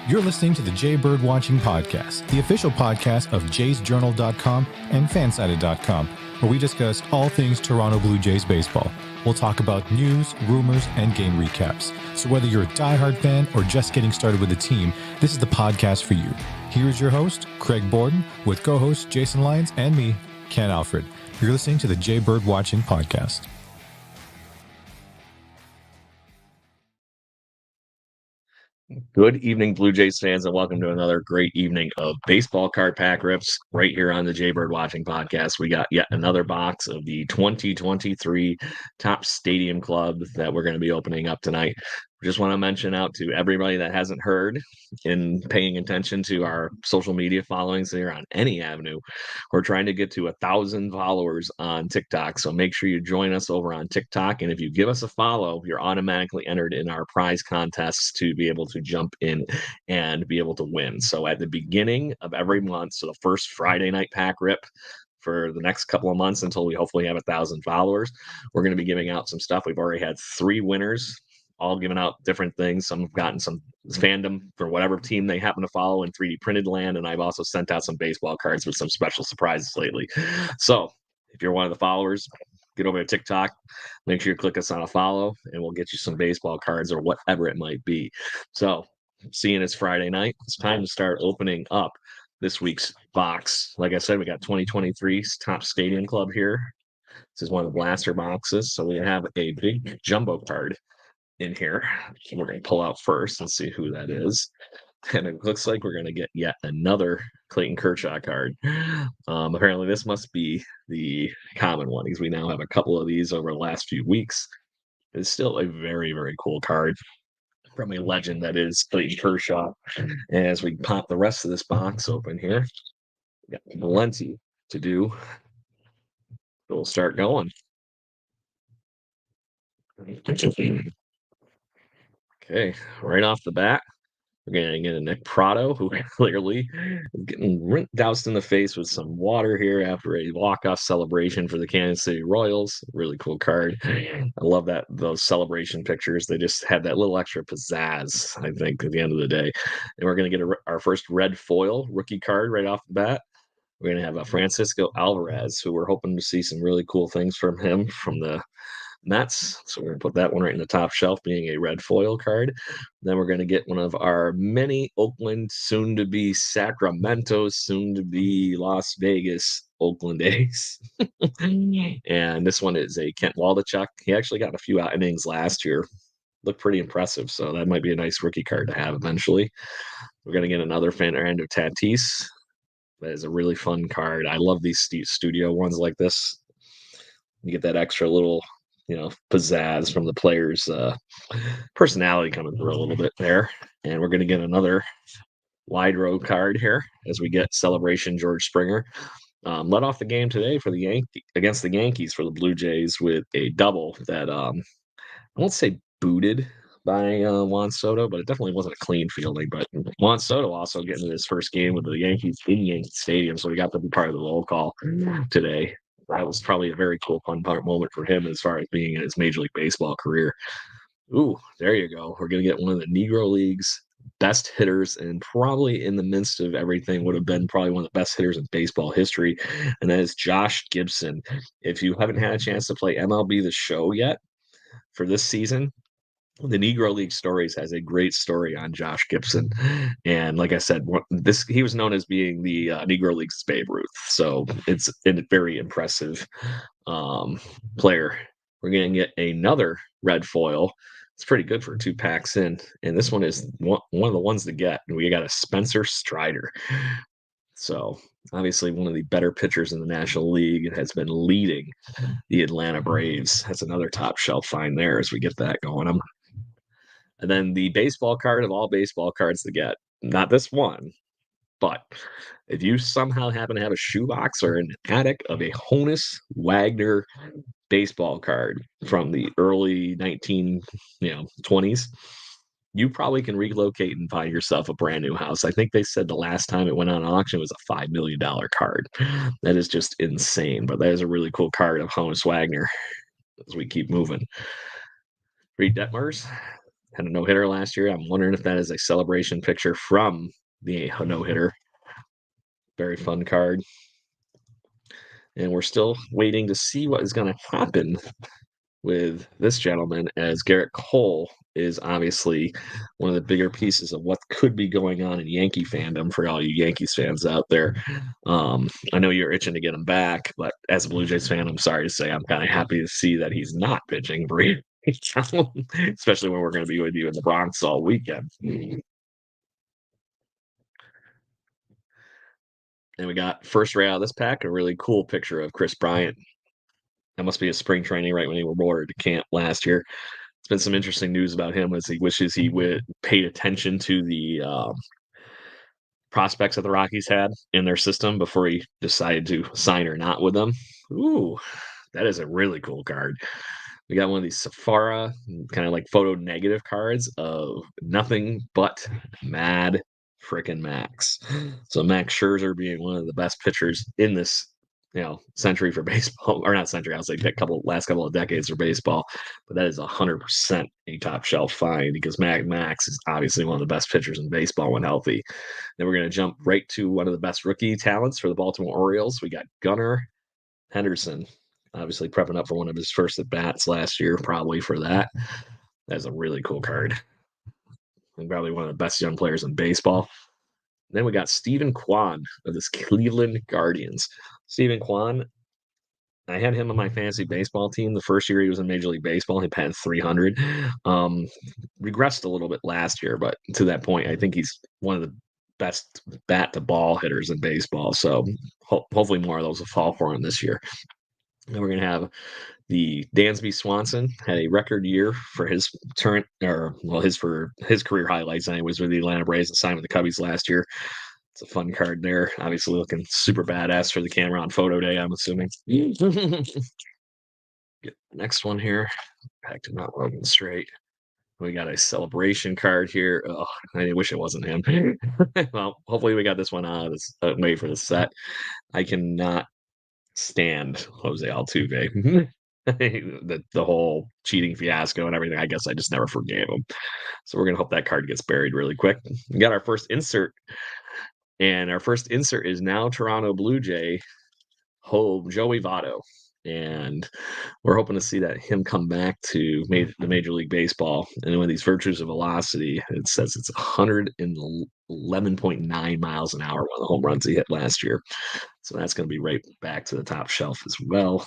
You're listening to the Jay Bird Watching Podcast, the official podcast of jaysjournal.com and fansided.com, where we discuss all things Toronto Blue Jays baseball. We'll talk about news, rumors, and game recaps. So whether you're a diehard fan or just getting started with the team, this is the podcast for you. Here's your host, Craig Borden, with co-hosts Jason Lyons and me, Ken Alfred. You're listening to the Jay Bird Watching Podcast. Good evening, Blue Jays fans, and welcome to another great evening of baseball card pack rips right here on the Jay Bird Watching Podcast. We got yet another box of the 2023 Topps Stadium Club that we're going to be opening up tonight. We just want to mention out to everybody that hasn't heard in paying attention to our social media followings here on any avenue. We're trying to get to 1,000 followers on TikTok, so make sure you join us over on TikTok. And if you give us a follow, you're automatically entered in our prize contests to be able to jump in and be able to win. So at the beginning of every month, so the first Friday night pack rip for the next couple of months until we hopefully have 1,000 followers, we're going to be giving out some stuff. We've already had 3 winners, all giving out different things. Some have gotten some fandom for whatever team they happen to follow in 3D printed land. And I've also sent out some baseball cards with some special surprises lately. So if you're one of the followers, get over to TikTok, make sure you click us on a follow, and we'll get you some baseball cards or whatever it might be. So seeing it's Friday night, it's time to start opening up this week's box. Like I said, we got 2023's Topps Stadium Club here. This is one of the blaster boxes. So we have a big jumbo card in here. We're going to pull out first and see who that is. And it looks like we're going to get yet another Clayton Kershaw card. Apparently this must be the common one, because we now have a couple of these over the last few weeks. It's still a very, very cool card from a legend that is Clayton Kershaw. And as we pop the rest of this box open here, we got plenty to do. We'll start going. Okay, right off the bat, we're going to get a Nick Pratto, who clearly is getting doused in the face with some water here after a walk-off celebration for the Kansas City Royals. Really cool card. I love that, those celebration pictures. They just had that little extra pizzazz, I think, at the end of the day. And we're going to get our first red foil rookie card right off the bat. We're going to have a Francisco Alvarez, who we're hoping to see some really cool things from him from the Mets. So we're going to put that one right in the top shelf, being a red foil card. Then we're going to get one of our many Oakland, soon to be Sacramento, soon to be Las Vegas Oakland A's. And this one is a Kent Waldichuk. He actually got a few out innings last year. Looked pretty impressive. So that might be a nice rookie card to have eventually. We're going to get another Fernando Tatis. That is a really fun card. I love these studio ones like this. You get that extra little, pizzazz from the player's personality coming through a little bit there. And we're going to get another wide row card here as we get Celebration George Springer. Led off the game today for the against the Yankees for the Blue Jays with a double that I won't say booted by Juan Soto, but it definitely wasn't a clean fielding. But Juan Soto also getting his first game with the Yankees in Yankee Stadium, so we got to be part of the roll call today. That was probably a very cool, fun moment for him as far as being in his Major League Baseball career. Ooh, there you go. We're going to get one of the Negro League's best hitters, and probably in the midst of everything would have been probably one of the best hitters in baseball history, and that is Josh Gibson. If you haven't had a chance to play MLB The Show yet for this season, the Negro League Stories has a great story on Josh Gibson. And like I said, he was known as being the Negro League's Babe Ruth. So it's a very impressive player. We're going to get another red foil. It's pretty good for 2 packs in. And this one is one of the ones to get. We got a Spencer Strider. So obviously one of the better pitchers in the National League. It has been leading the Atlanta Braves. That's another top shelf find there as we get that going. And then the baseball card of all baseball cards to get. Not this one, but if you somehow happen to have a shoebox or an attic of a Honus Wagner baseball card from the early 20s, you probably can relocate and buy yourself a brand new house. I think they said the last time it went on auction was a $5 million card. That is just insane, but that is a really cool card of Honus Wagner as we keep moving. Reed Detmers. had a no-hitter last year. I'm wondering if that is a celebration picture from the no-hitter. Very fun card. And we're still waiting to see what is going to happen with this gentleman, as Garrett Cole is obviously one of the bigger pieces of what could be going on in Yankee fandom for all you Yankees fans out there. I know you're itching to get him back, but as a Blue Jays fan, I'm sorry to say I'm kind of happy to see that he's not pitching for you, especially when we're going to be with you in the Bronx all weekend. And we got first right out of this pack, a really cool picture of Chris Bryant. That must be a spring training right when he were awarded to camp last year. It's been some interesting news about him as he wishes he would paid attention to the prospects that the Rockies had in their system before he decided to sign or not with them. Ooh, that is a really cool card. We got one of these Safari kind of like photo negative cards of nothing but Mad frickin' Max. So Max Scherzer being one of the best pitchers in this century for baseball, or not century, I'll say last couple of decades for baseball, but that is 100% a top shelf find because Max is obviously one of the best pitchers in baseball when healthy. Then we're going to jump right to one of the best rookie talents for the Baltimore Orioles. We got Gunnar Henderson, obviously prepping up for one of his first at bats last year, probably for that. That's a really cool card. And probably one of the best young players in baseball. Then we got Stephen Kwan of this Cleveland Guardians. Stephen Kwan, I had him on my fantasy baseball team. The first year he was in Major League Baseball, he had 300. Regressed a little bit last year, but to that point, I think he's one of the best bat to ball hitters in baseball. So hopefully more of those will fall for him this year. And we're going to have the Dansby Swanson had a record year for his his career highlights. Anyways, with the Atlanta Braves and signed with the Cubbies last year. It's a fun card there. Obviously looking super badass for the camera on photo day, I'm assuming. Get the next one here. Back to not loading straight. We got a celebration card here. Oh, I wish it wasn't him. Well, hopefully we got this one out of this wait for the set. I cannot stand Jose Altuve. the whole cheating fiasco and everything. I guess I just never forgave him. So we're gonna hope that card gets buried really quick. We got our first insert. And our first insert is now Toronto Blue Jay home Joey Votto. And we're hoping to see that him come back to the Major League Baseball. And with these virtues of velocity, it says it's 111.9 miles an hour, one of the home runs he hit last year. So that's going to be right back to the top shelf as well.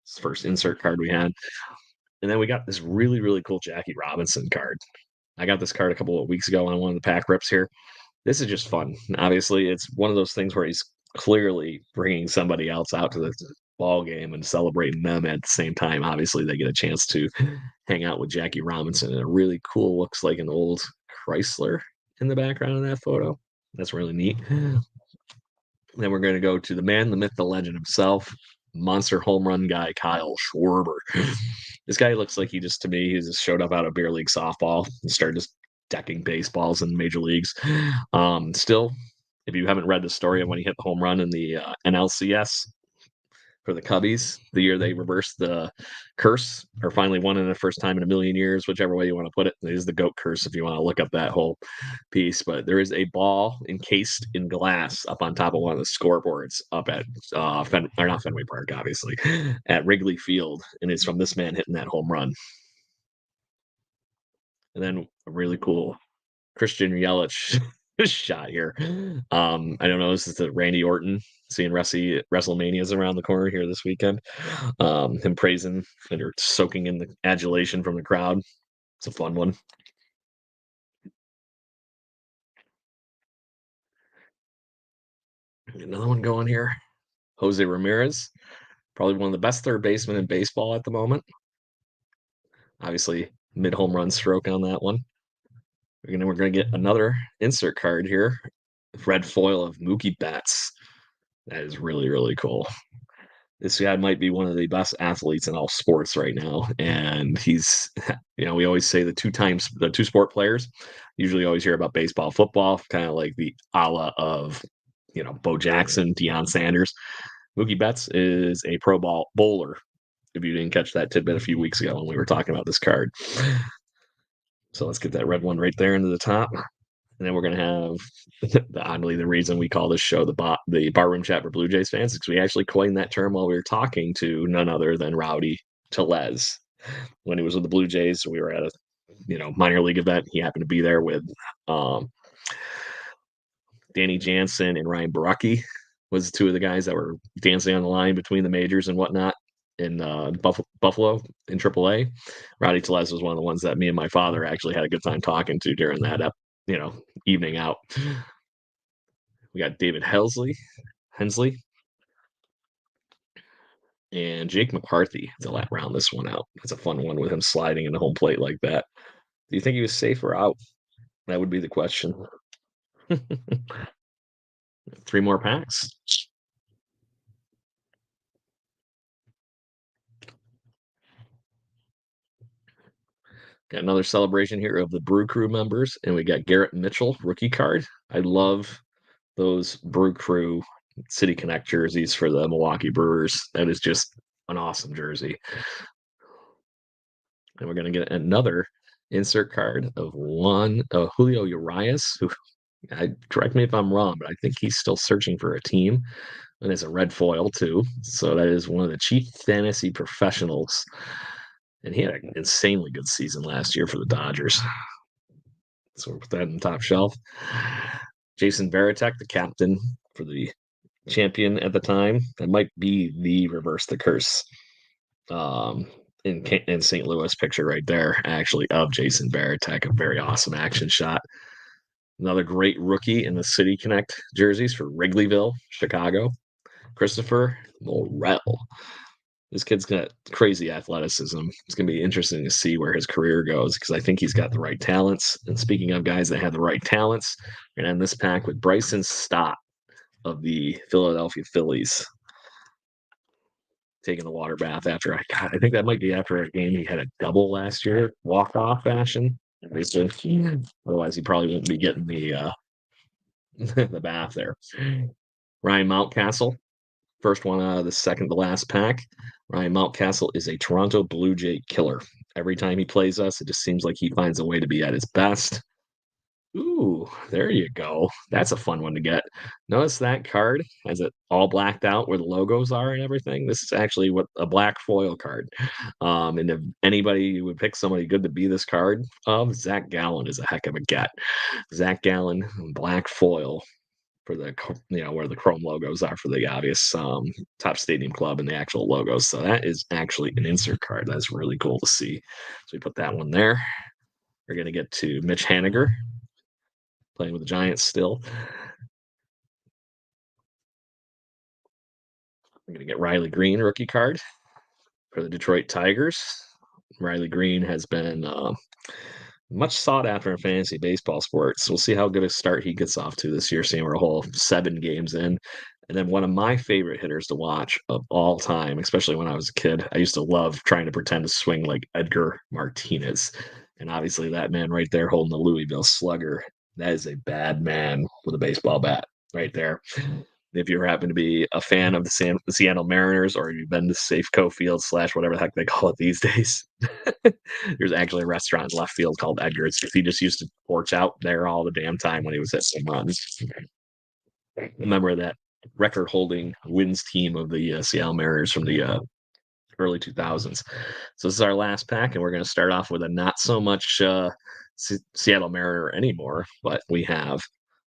It's the first insert card we had. And then we got this really, really cool Jackie Robinson card. I got this card a couple of weeks ago on one of the pack rips here. This is just fun. Obviously, it's one of those things where he's clearly bringing somebody else out to the ball game and celebrating them at the same time. Obviously, they get a chance to hang out with Jackie Robinson, and it really cool looks like an old Chrysler in the background of that photo. That's really neat. Then we're going to go to the man, the myth, the legend himself, monster home run guy, Kyle Schwarber. This guy looks like he just showed up out of beer league softball and started just decking baseballs in major leagues. Still, if you haven't read the story of when he hit the home run in the NLCS for the Cubbies, the year they reversed the curse or finally won in the first time in a million years, whichever way you want to put it. It is the GOAT curse if you want to look up that whole piece. But there is a ball encased in glass up on top of one of the scoreboards up at not Fenway Park, obviously, at Wrigley Field. And it's from this man hitting that home run. And then a really cool Christian Yelich shot here. I don't know. This is the Randy Orton seeing WrestleMania's around the corner here this weekend. Him praising or soaking in the adulation from the crowd. It's a fun one. Another one going here. Jose Ramirez, probably one of the best third basemen in baseball at the moment. Obviously, mid home run stroke on that one. We're gonna get another insert card here. Red foil of Mookie Betts. That is really, really cool. This guy might be one of the best athletes in all sports right now. And he's, we always say the two sport players, usually always hear about baseball, football, kind of like the a la of, Bo Jackson, Deion Sanders. Mookie Betts is a pro bowler. If you didn't catch that tidbit a few weeks ago when we were talking about this card. So let's get that red one right there into the top. And then we're going to have, oddly, the reason we call this show the Barroom Chat for Blue Jays fans is because we actually coined that term while we were talking to none other than Rowdy Tellez when he was with the Blue Jays. We were at a minor league event. He happened to be there with um, Danny Jansen and Ryan Baracki was two of the guys that were dancing on the line between the majors and whatnot in Buffalo in AAA. Rowdy Tellez was one of the ones that me and my father actually had a good time talking to during that evening out. We got David Hensley, and Jake McCarthy to round this one out. That's a fun one with him sliding in the home plate like that. Do you think he was safe or out? That would be the question. 3 more packs. Got another celebration here of the Brew Crew members, and we got Garrett Mitchell rookie card. I love those Brew Crew City Connect jerseys for the Milwaukee Brewers. That is just an awesome jersey. And we're going to get another insert card of Julio Urias, who, correct me if I'm wrong, but I think he's still searching for a team. And it's a red foil, too. So that is one of the chief fantasy professionals. And he had an insanely good season last year for the Dodgers. So we'll put that in the top shelf. Jason Varitek, the captain for the champion at the time. That might be the reverse the curse in St. Louis picture right there, actually, of Jason Varitek. A very awesome action shot. Another great rookie in the City Connect jerseys for Wrigleyville, Chicago. Christopher Morel. This kid's got crazy athleticism. It's going to be interesting to see where his career goes because I think he's got the right talents. And speaking of guys that have the right talents, we're going to end this pack with Bryson Stott of the Philadelphia Phillies taking a water bath after I think that might be after a game he had a double last year, walk-off fashion. Otherwise, he probably wouldn't be getting the the bath there. Ryan Mountcastle, first one out of the second to last pack. Ryan Mountcastle is a Toronto Blue Jay killer. Every time he plays us, it just seems like he finds a way to be at his best. Ooh, there you go. That's a fun one to get. Notice that card has it all blacked out where the logos are and everything. This is actually what a black foil card. And if anybody would pick somebody good to be this card of, Zach Gallen is a heck of a get. Zach Gallen, black foil for the where the chrome logos are for the obvious top stadium club and the actual logos. So that is actually an insert card. That's really cool to see. So we put that one there. We're gonna get to Mitch Haniger playing with the Giants still. We're gonna get Riley Green rookie card for the Detroit Tigers. Riley Green has been much sought after in fantasy baseball sports. We'll see how good a start he gets off to this year, seeing we're a whole 7 games in. And then one of my favorite hitters to watch of all time, especially when I was a kid, I used to love trying to pretend to swing like Edgar Martinez. And obviously that man right there holding the Louisville Slugger, that is a bad man with a baseball bat right there. If you happen to be a fan of the Seattle Mariners or you've been to Safeco Field / whatever the heck they call it these days, there's actually a restaurant in left field called Edgar's. He just used to porch out there all the damn time when he was at some runs. Remember that record-holding wins team of the Seattle Mariners from the early 2000s. So this is our last pack, and we're going to start off with a not so much Seattle Mariner anymore, but we have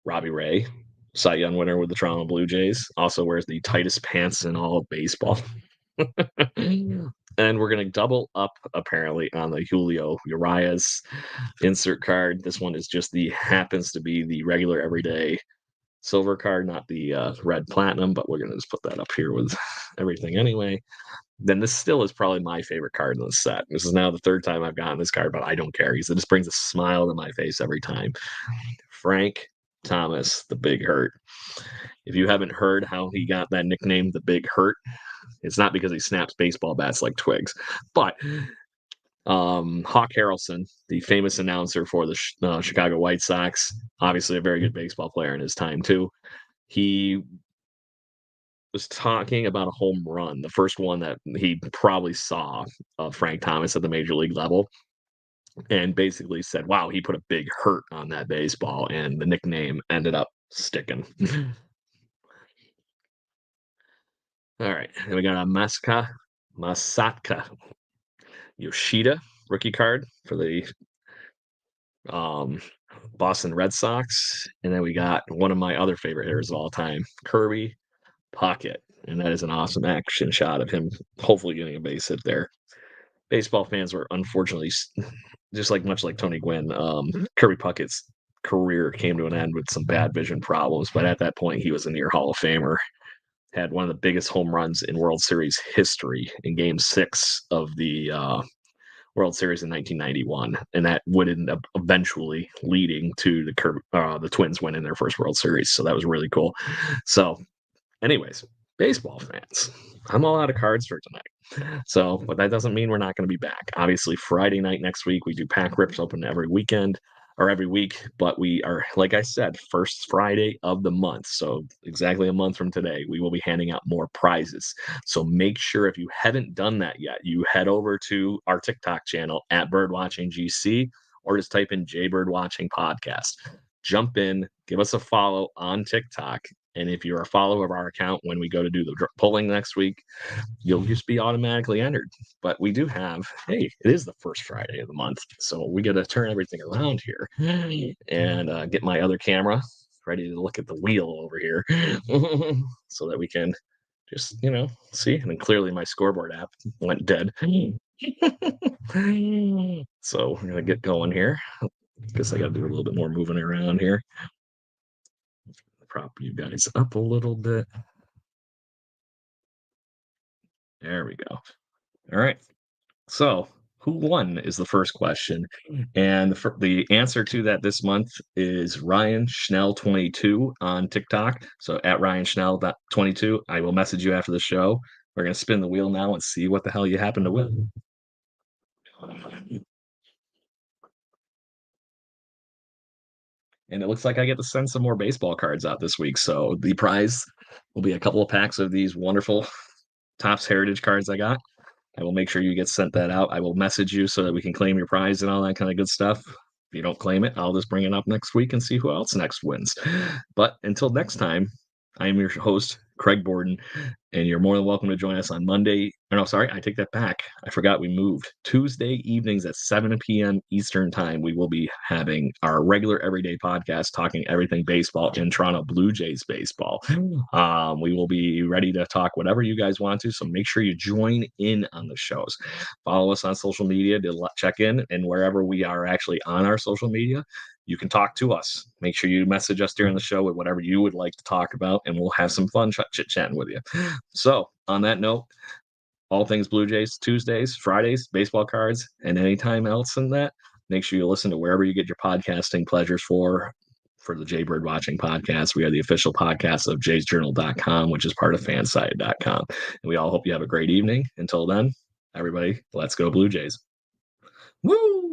Robbie Ray, Cy Young winner with the Toronto Blue Jays, also wears the tightest pants in all of baseball. And we're going to double up apparently on the Julio Urias insert card. This one is just happens to be the regular everyday silver card, not the red platinum, but we're going to just put that up here with everything anyway. Then this still is probably my favorite card in the set. This is now the 3rd time I've gotten this card, but I don't care because it just brings a smile to my face every time. Frank Thomas, the Big Hurt. If you haven't heard how he got that nickname, the Big Hurt, it's not because he snaps baseball bats like twigs, but Hawk Harrelson, the famous announcer for the Chicago White Sox, obviously a very good baseball player in his time too. He was talking about a home run, the first one that he probably saw of Frank Thomas at the major league level. and basically said, wow, he put a big hurt on that baseball, and the nickname ended up sticking. All right, and we got a Masatka Yoshida rookie card for the um, Boston Red Sox, and then we got one of my other favorite hitters of all time, Kirby Puckett, and that is an awesome action shot of him hopefully getting a base hit there. Baseball fans were unfortunately just much like Tony Gwynn. Kirby Puckett's career came to an end with some bad vision problems, but at that point he was a near Hall of Famer. Had one of the biggest home runs in World Series history in Game 6 of the World Series in 1991, and that would end up eventually leading to the Twins winning their first World Series. So that was really cool. So, anyways, baseball fans, I'm all out of cards for tonight. So, but that doesn't mean we're not going to be back. Obviously, Friday night next week we do pack rips open every weekend or every week, but we are, like I said, first Friday of the month. So exactly a month from today, we will be handing out more prizes. So make sure if you haven't done that yet, you head over to our TikTok channel at BirdwatchingGC, or just type in JBirdWatching Podcast. Jump in, give us a follow on TikTok. And if you're a follower of our account, when we go to do the polling next week, you'll just be automatically entered. But we do have, hey, it is the first Friday of the month. So we got to turn everything around here and get my other camera ready to look at the wheel over here so that we can just, see. And then clearly my scoreboard app went dead. So we're going to get going here. Guess I got to do a little bit more moving around here. Prop you guys up a little bit. There we go. All right. So, who won is the first question. And the answer to that this month is Ryan Schnell 22 on TikTok. So, at Ryan Schnell 22, I will message you after the show. We're going to spin the wheel now and see what the hell you happen to win. And it looks like I get to send some more baseball cards out this week. So, the prize will be a couple of packs of these wonderful Topps Heritage cards I got. I will make sure you get sent that out. I will message you so that we can claim your prize and all that kind of good stuff. If you don't claim it, I'll just bring it up next week and see who else next wins. But until next time, I am your host, Craig Borden, and you're more than welcome to join us on Monday. Oh, no, sorry, I take that back. I forgot we moved. Tuesday evenings at 7 p.m. Eastern Time, we will be having our regular everyday podcast talking everything baseball in Toronto Blue Jays baseball. We will be ready to talk whatever you guys want to, so make sure you join in on the shows. Follow us on social media to check in, and wherever we are actually on our social media, you can talk to us. Make sure you message us during the show with whatever you would like to talk about, and we'll have some fun chit-chatting with you. So, on that note, all things Blue Jays, Tuesdays, Fridays, baseball cards, and anytime else in that, make sure you listen to wherever you get your podcasting pleasures for the Jay Bird Watching Podcast. We are the official podcast of jaysjournal.com, which is part of fanside.com. And we all hope you have a great evening. Until then, everybody, let's go Blue Jays. Woo!